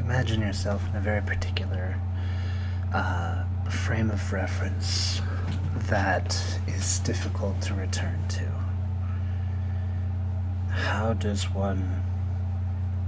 Imagine yourself in a very particular frame of reference that is difficult to return to. How does one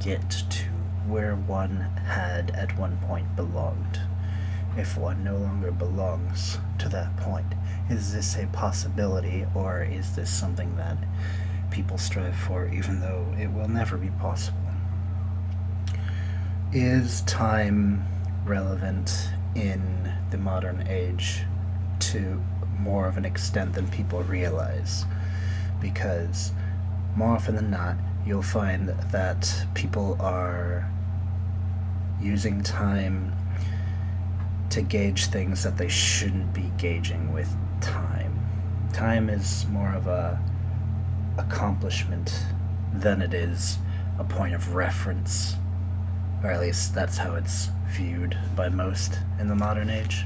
get to where one had at one point belonged if one no longer belongs to that point? Is this a possibility, or is this something that people strive for even though it will never be possible? Is time relevant in the modern age to more of an extent than people realize? Because more often than not, you'll find that people are using time to gauge things that they shouldn't be gauging with time. Time is more of a accomplishment than it is a point of reference, or at least that's how it's viewed by most in the modern age.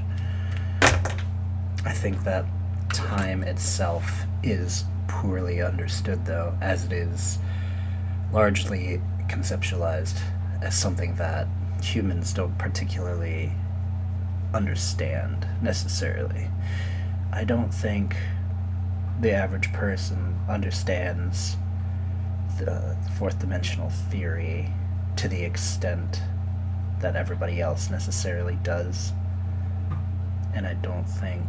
I think that time itself is poorly understood, though, as it is largely conceptualized as something that humans don't particularly understand necessarily. I don't think the average person understands the fourth dimensional theory to the extent that everybody else necessarily does. And I don't think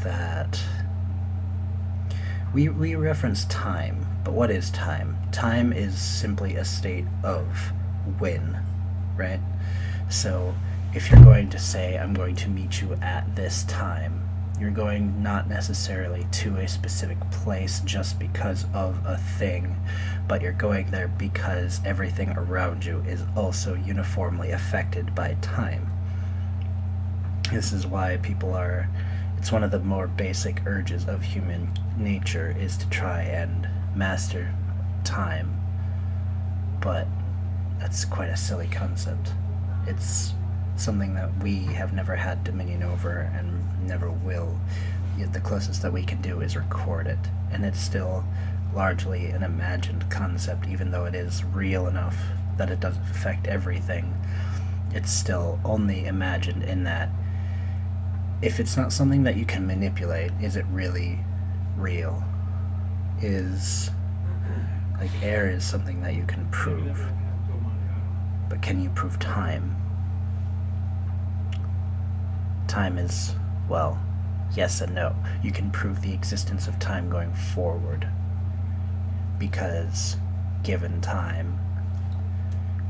that we reference time, but what is time? Time is simply a state of when, right? So if you're going to say, I'm going to meet you at this time, you're going not necessarily to a specific place just because of a thing, but you're going there because everything around you is also uniformly affected by time. This is why it's one of the more basic urges of human nature is to try and master time. But that's quite a silly concept. It's something that we have never had dominion over and never will. Yet the closest that we can do is record it, and it's still largely an imagined concept, even though it is real enough that it doesn't affect everything. It's still only imagined in that if it's not something that you can manipulate, is it really real? Is like air is something that you can prove, but can you prove time? Time is, well, yes and no. You can prove the existence of time going forward, because given time,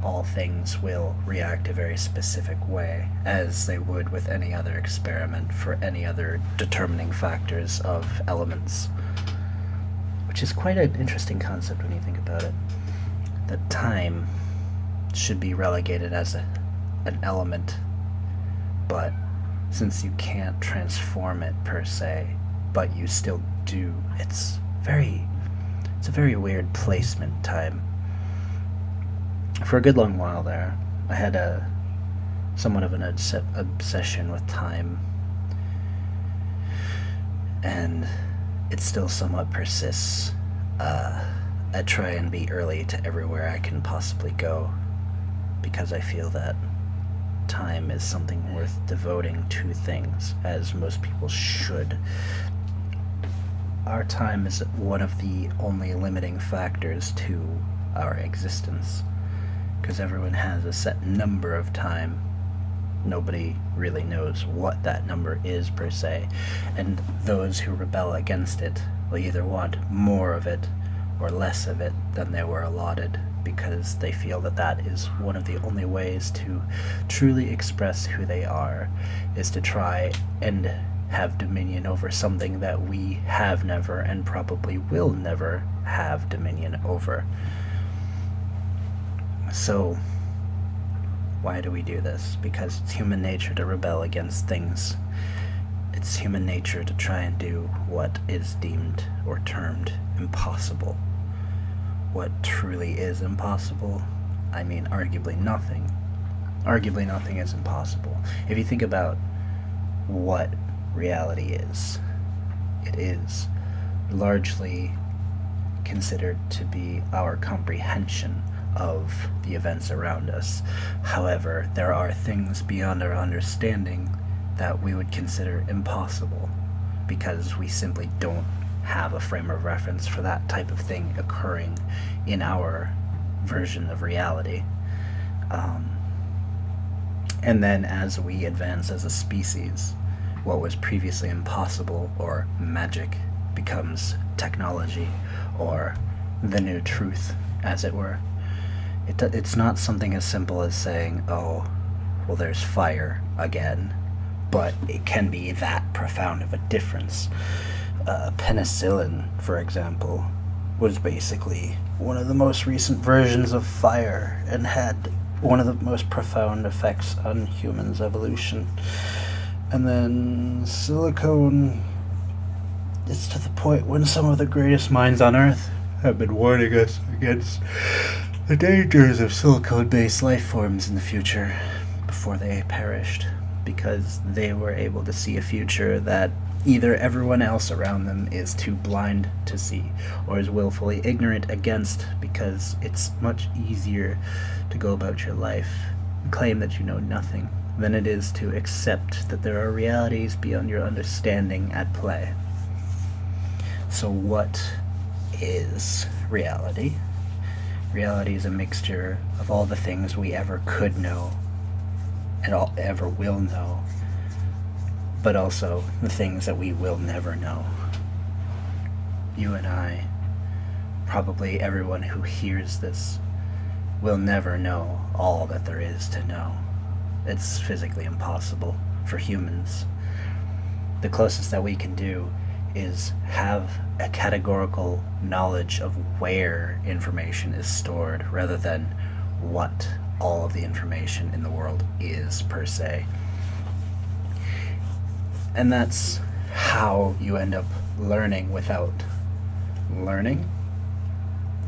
all things will react a very specific way, as they would with any other experiment for any other determining factors of elements. Which is quite an interesting concept when you think about it. That time should be relegated as an element, but since you can't transform it per se, but you still do, it's a very weird placement, time. For a good long while there, I had somewhat of an obsession with time, and it still somewhat persists. I try and be early to everywhere I can possibly go, because I feel that time is something worth devoting to things, as most people should. Our time is one of the only limiting factors to our existence, because everyone has a set number of time. Nobody really knows what that number is per se, and those who rebel against it will either want more of it or less of it than they were allotted, because they feel that that is one of the only ways to truly express who they are, is to try and have dominion over something that we have never and probably will never have dominion over. So, why do we do this? Because it's human nature to rebel against things. It's human nature to try and do what is deemed or termed impossible. What truly is impossible? I mean, arguably nothing. Arguably nothing is impossible. If you think about what reality is, it is largely considered to be our comprehension of the events around us. However, there are things beyond our understanding that we would consider impossible because we simply don't have a frame of reference for that type of thing occurring in our version of reality. And then as we advance as a species, what was previously impossible or magic becomes technology or the new truth, as it were. It's not something as simple as saying, oh, well, there's fire again, but it can be that profound of a difference. Penicillin, for example, was basically one of the most recent versions of fire and had one of the most profound effects on humans' evolution. And then silicone, it's to the point when some of the greatest minds on Earth have been warning us against the dangers of silicone-based life forms in the future before they perished, because they were able to see a future that either everyone else around them is too blind to see or is willfully ignorant against, because it's much easier to go about your life and claim that you know nothing than it is to accept that there are realities beyond your understanding at play. So what is reality? Reality is a mixture of all the things we ever could know and all ever will know, but also the things that we will never know. You and I, probably everyone who hears this, will never know all that there is to know. It's physically impossible for humans. The closest that we can do is have a categorical knowledge of where information is stored rather than what all of the information in the world is per se. And that's how you end up learning without learning.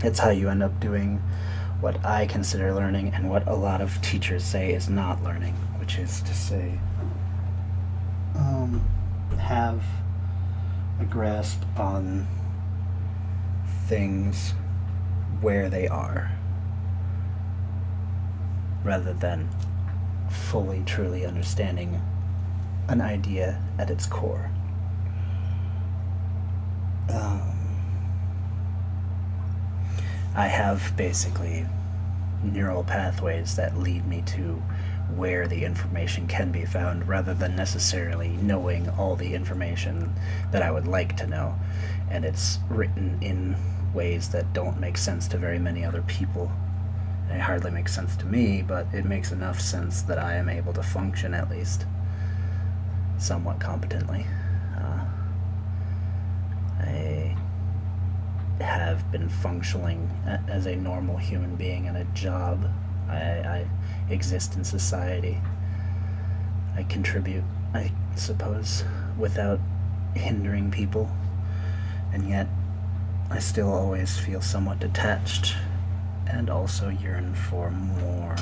It's how you end up doing what I consider learning and what a lot of teachers say is not learning, which is to say, have a grasp on things where they are, rather than fully, truly understanding an idea at its core. I have basically neural pathways that lead me to where the information can be found rather than necessarily knowing all the information that I would like to know. And it's written in ways that don't make sense to very many other people. It hardly makes sense to me, but it makes enough sense that I am able to function at least somewhat competently. I have been functioning as a normal human being in a job. I exist in society. I contribute, I suppose, without hindering people. And yet, I still always feel somewhat detached and also yearn for more.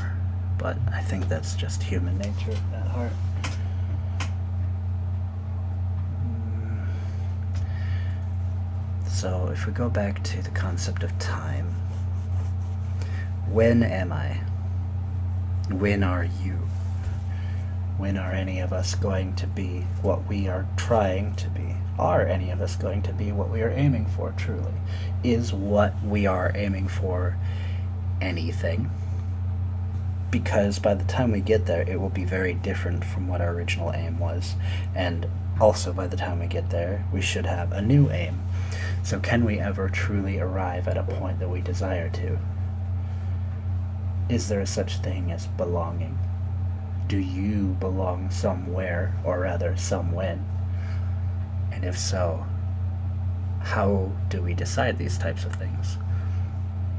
But I think that's just human nature at heart. So if we go back to the concept of time, when am I? When are you? When are any of us going to be what we are trying to be? Are any of us going to be what we are aiming for truly? Is what we are aiming for anything? Because by the time we get there, it will be very different from what our original aim was. And also by the time we get there, we should have a new aim. So can we ever truly arrive at a point that we desire to? Is there a such thing as belonging? Do you belong somewhere, or rather somewhen? And if so, how do we decide these types of things?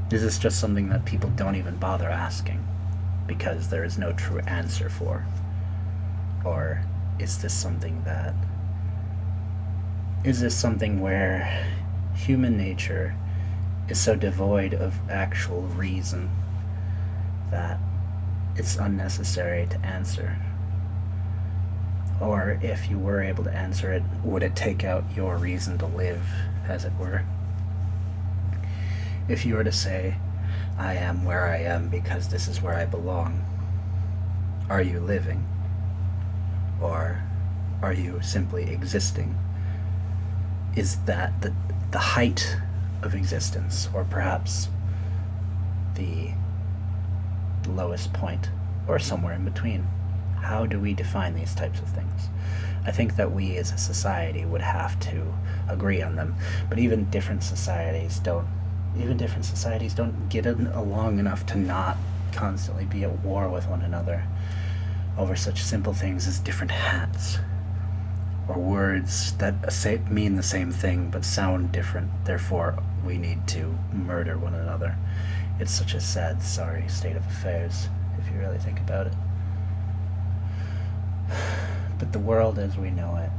Is this just something that people don't even bother asking because there is no true answer for? Or is this something where human nature is so devoid of actual reason that it's unnecessary to answer? Or if you were able to answer it, would it take out your reason to live, as it were? If you were to say, I am where I am because this is where I belong. Are you living? Or are you simply existing? Is that the height of existence, or perhaps the lowest point, or somewhere in between? How do we define these types of things? I think that we as a society would have to agree on them, but even different societies don't get along enough to not constantly be at war with one another over such simple things as different hats, or words that mean the same thing but sound different. Therefore, we need to murder one another. It's such a sad, sorry state of affairs, if you really think about it. But the world as we know it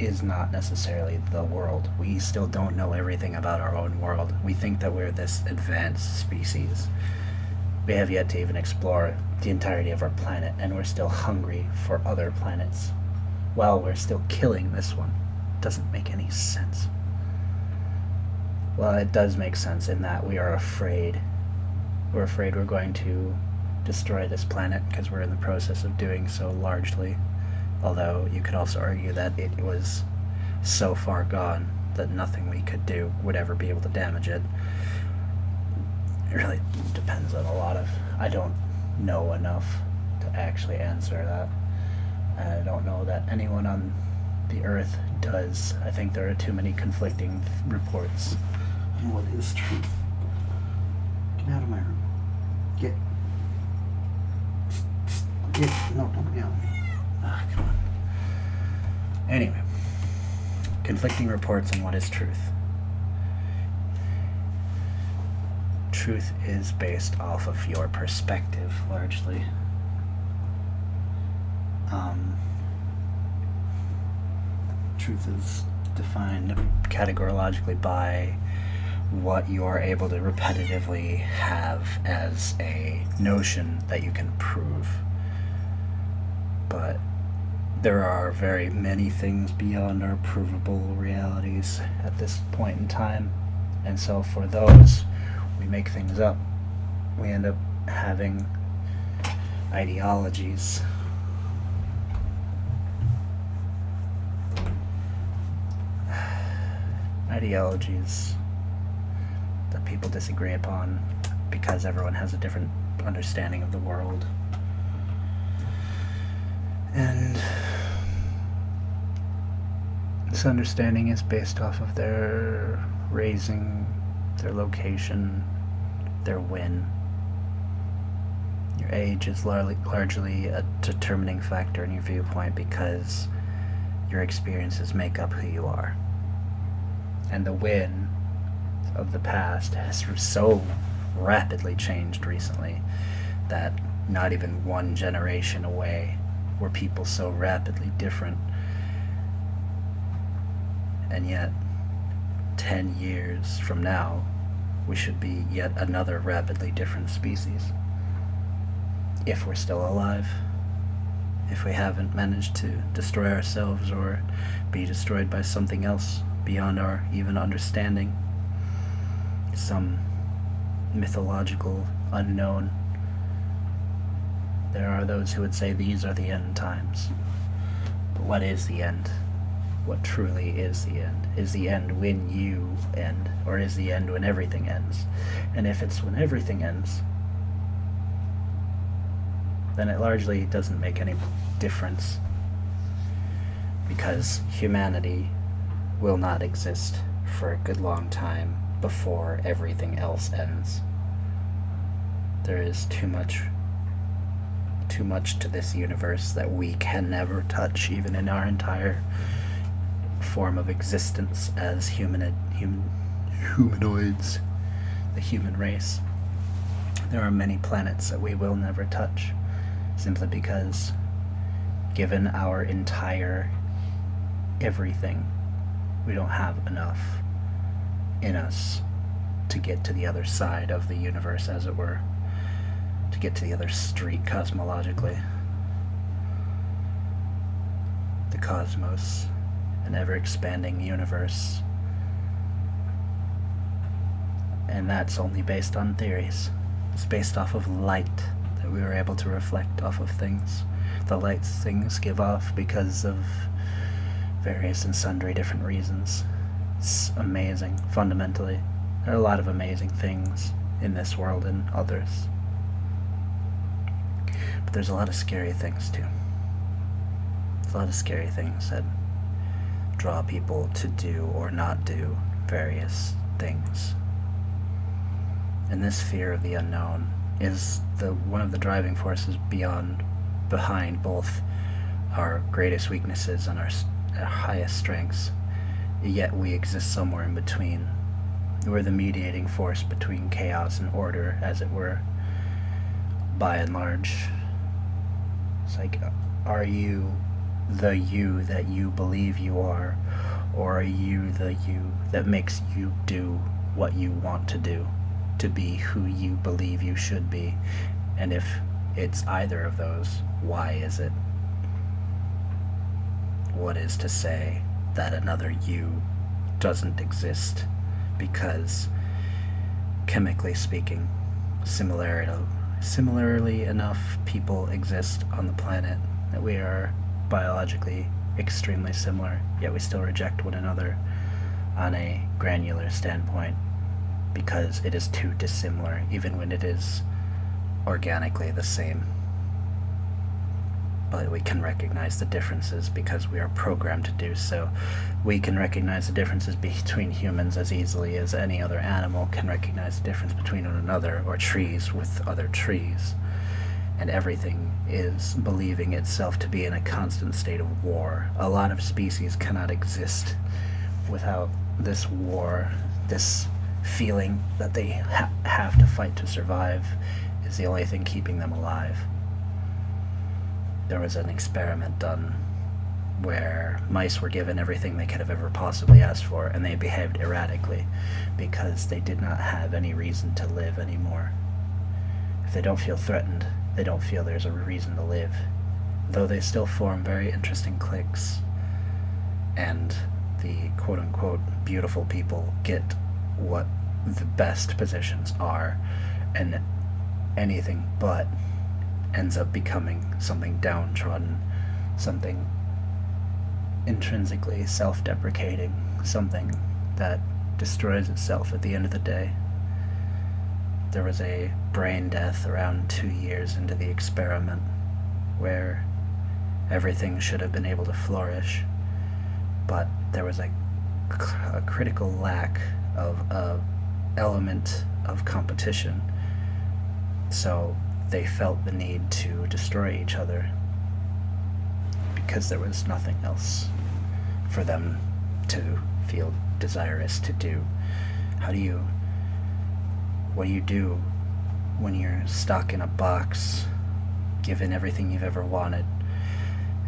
is not necessarily the world. We still don't know everything about our own world. We think that we're this advanced species. We have yet to even explore the entirety of our planet, and we're still hungry for other planets while we're still killing this one. Doesn't make any sense. Well, it does make sense in that we are afraid. We're afraid we're going to destroy this planet because we're in the process of doing so largely. Although you could also argue that it was so far gone that nothing we could do would ever be able to damage it. It really depends on a lot of... I don't know enough to actually answer that. And I don't know that anyone on the Earth does. I think there are too many conflicting reports on what is truth. Get out of my room. Get. No, don't yell at me. Ah, come on. Anyway, conflicting reports on what is truth. Truth is based off of your perspective, largely. Truth is defined categorically by what you are able to repetitively have as a notion that you can prove. But there are very many things beyond our provable realities at this point in time, and so for those, we make things up. We end up having ideologies. Ideologies that people disagree upon because everyone has a different understanding of the world. And this understanding is based off of their raising, their location, their win. Your age is largely a determining factor in your viewpoint because your experiences make up who you are. And the win of the past has so rapidly changed recently that not even one generation away were people so rapidly different. And yet, 10 years from now, we should be yet another rapidly different species. If we're still alive. If we haven't managed to destroy ourselves or be destroyed by something else beyond our even understanding. Some mythological unknown. There are those who would say these are the end times. But what is the end? What truly is the end? Is the end when you end? Or is the end when everything ends? And if it's when everything ends, then it largely doesn't make any difference. Because humanity will not exist for a good long time before everything else ends. There is too much to this universe that we can never touch, even in our entire form of existence as humanoids, the human race. There are many planets that we will never touch, simply because, given our entire everything, we don't have enough in us to get to the other side of the universe, as it were, to get to the other street cosmologically. The cosmos, an ever-expanding universe, And that's only based on theories. It's based off of light that we were able to reflect off of things. The lights things give off because of various and sundry different reasons. It's amazing, fundamentally. There are a lot of amazing things in this world and others. But there's a lot of scary things too. There's a lot of scary things that draw people to do or not do various things. And this fear of the unknown is one of the driving forces behind both our greatest weaknesses and our highest strengths. Yet we exist somewhere in between. We're the mediating force between chaos and order, as it were, by and large. It's like, are you the you that you believe you are, or are you the you that makes you do what you want to do, to be who you believe you should be? And if it's either of those, why is it? What is to say that another you doesn't exist? Because, chemically speaking, similarly enough people exist on the planet that we are biologically extremely similar, yet we still reject one another on a granular standpoint because it is too dissimilar, even when it is organically the same. But we can recognize the differences because we are programmed to do so. We can recognize the differences between humans as easily as any other animal can recognize the difference between one another, or trees with other trees. And everything is believing itself to be in a constant state of war. A lot of species cannot exist without this war. This feeling that they have to fight to survive is the only thing keeping them alive. There was an experiment done where mice were given everything they could have ever possibly asked for, and they behaved erratically because they did not have any reason to live anymore. If they don't feel threatened, they don't feel there's a reason to live, though they still form very interesting cliques, and the quote-unquote beautiful people get what the best positions are, and anything but ends up becoming something downtrodden, something intrinsically self-deprecating, something that destroys itself at the end of the day. There was a brain death around 2 years into the experiment where everything should have been able to flourish, but there was a critical lack of an element of competition, so they felt the need to destroy each other because there was nothing else for them to feel desirous to do. What do you do when you're stuck in a box, given everything you've ever wanted,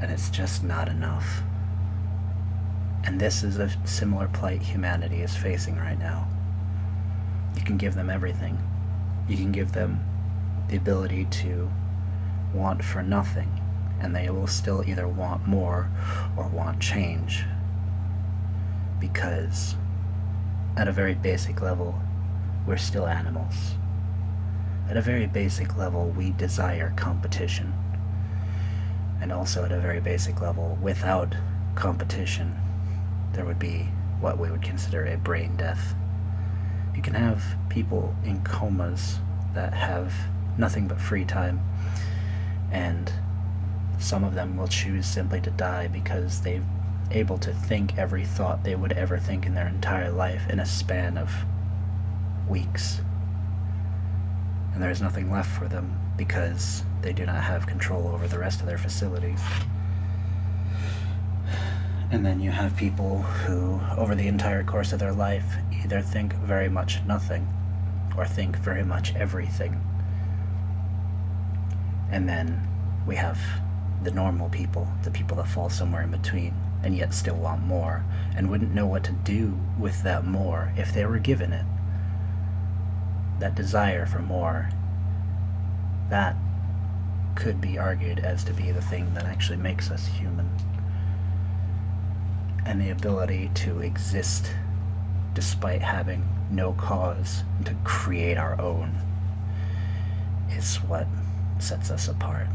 and it's just not enough? And this is a similar plight humanity is facing right now. You can give them everything. You can give them the ability to want for nothing, and they will still either want more or want change, because at a very basic level, we're still animals. At a very basic level, we desire competition. And also at a very basic level, without competition, there would be what we would consider a brain death. You can have people in comas that have nothing but free time, and some of them will choose simply to die because they're able to think every thought they would ever think in their entire life in a span of weeks. And there's nothing left for them because they do not have control over the rest of their facilities. And then you have people who, over the entire course of their life, either think very much nothing or think very much everything. And then we have the normal people, the people that fall somewhere in between and yet still want more and wouldn't know what to do with that more if they were given it. That desire for more, that could be argued as to be the thing that actually makes us human. And the ability to exist despite having no cause, and to create our own is what sets us apart.